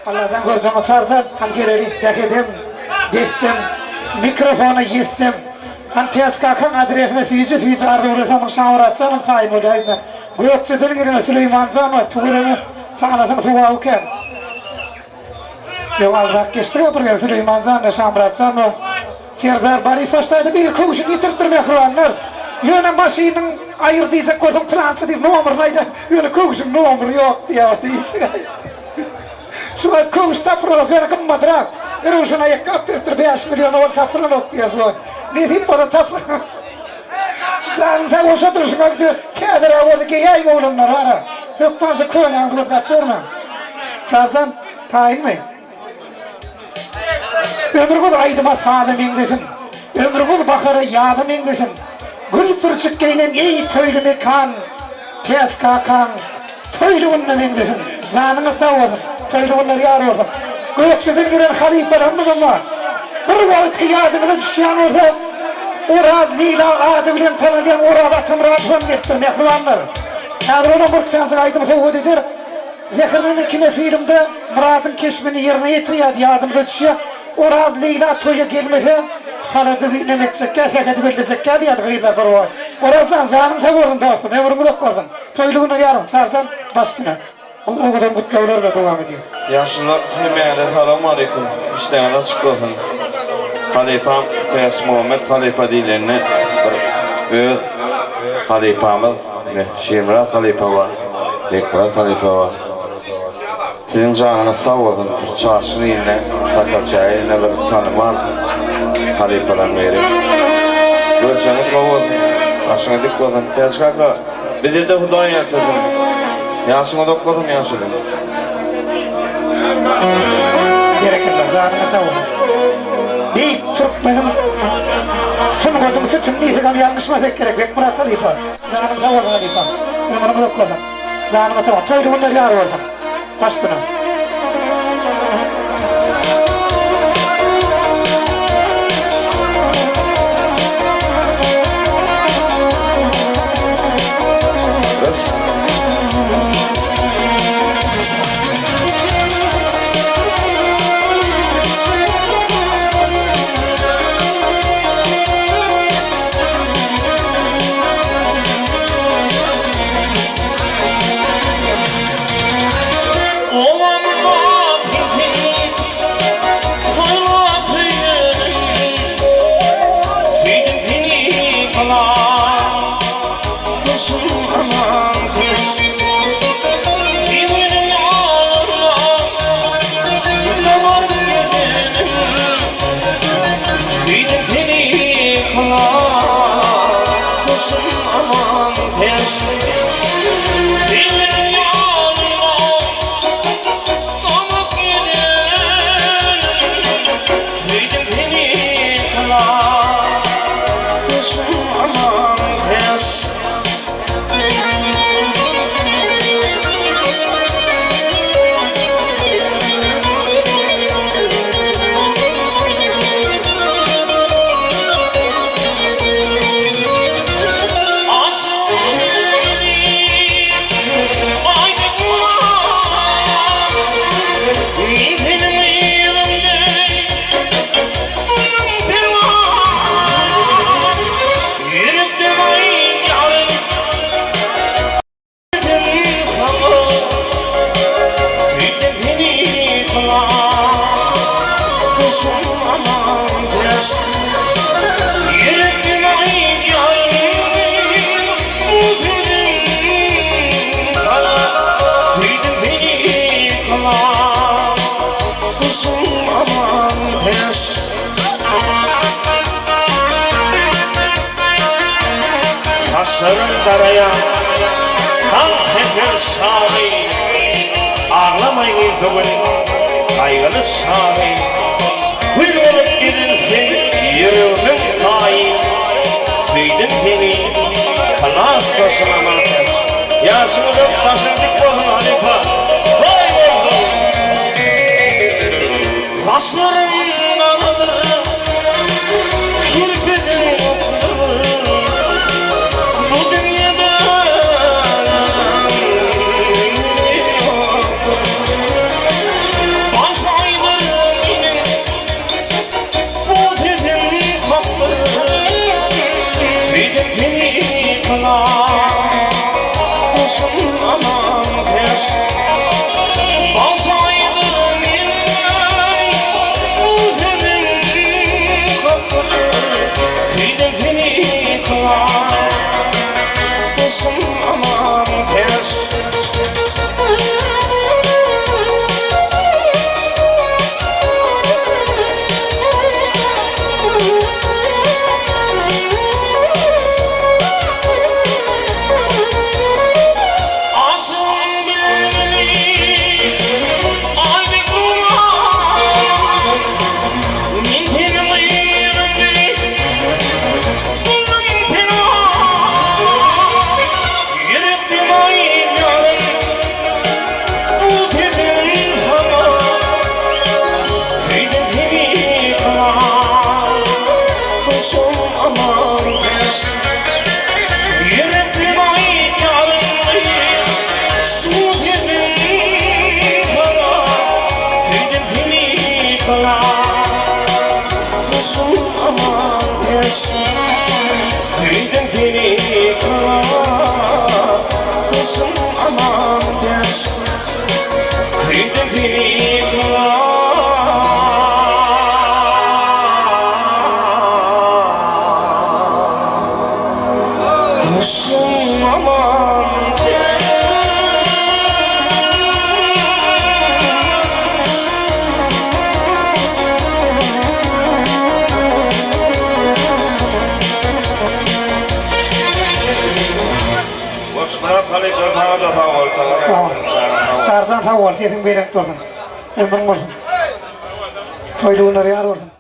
Allah'tan göreceğim çağırsan, hani geleli dekedim, geçtim, mikrofonu yettim. Hani TSKK'nın adresine tüyücü ardı vurursan şamur atsanım tayin olaydı. Gökçe'den girene Süleyman Can var, tuğremi tanısın tuğağı uken. Yok aldak geçti yapırken Süleyman Can'la şamur atsan o. Serdar Barifaş'taydı bir kovuşun yitirttirmek ruanlar. Yönen başının ayırdıysa koydum Fransa deyip numaraydı. Yönen kovuşun numara yok diye şu an kovuş tapırılık yöne kımmadırak. Eruşuna yakaptırtır 5 milyon var tapırılık diye şu an. Ne deyip bana tapırılık. Zaten o oturuşuna gidiyor. Teadra oradaki yayın oğlumlar var ha. Hökmansı köyüne andığı tapırma. Çarsan tayin mi? Ömür boyu aydıma sağdım indesin. Ömür boyu bakarı yağdım indesin. Gül fırçık geylen ey töylü mekan. TSKK'nın töylü unna indesin. Zanını savurdum. Töylü unları yar oldum. Gökçe'den giren halifelerimiz var. Bir vakit yadımıza düşen olsa orada Lila adı bilen tanılayan orada tımratım gettir mehruvanlar. Kadrona burktansı aydımıza o dedir. Zekirinin ikine filmde Murad'ın keşmini yerine getiriyor yadımıza düşüyor. Orada Leyla toya gelmese haladı bir nemetsek gel, seketi belirlesek gel diye gıyırlar bir var. Orada zanım da vurdun dostum, ömrümü de gördün. Toyluğunu yarın sarsan bastına. O kadar mutlu olurla devam ediyor. Yaşlılar hemiyede selamu aleyküm. İşten açık olsun. Halifam Fes Muhammed Halifa dillerine ve Halifamız Şemrat Halifa var. Bekmurat Halifa var. Sizin canınız sağ olsun. Çarşının eline, Takarçaya eline bir tanıman Halifalar verir. Görüşeniz kov olsun. Aşına dik olsun. Tezkaka, bizi de Hudan yertedin. Yaşıma da okudum yaşadım. Gerekirler zanına tavuk. Deyip Türk benim sun kodumuzu tüm neyse kam yanlışmasak gerek. Bekmurat Halifa. Zanına tavuk Halifa. Ömrümü de okudum. Zanına tavuk. Toylu onlar yar oradan. Bastına. Saçlarım daraya, kan teker sağlayın. Ağlamayın bugün, kaygılı sağlayın. Gül olup girilsin, yüreğimin tayin. Süydün seni, kanas başına mantık. Yaşımın başındık olun Halifa, vay olsun. Saçlarım daraya, kirpinin okları. ol, sesin beýlek dursun. Ömrüň bolsun. Toýlugyna ýar bolsun.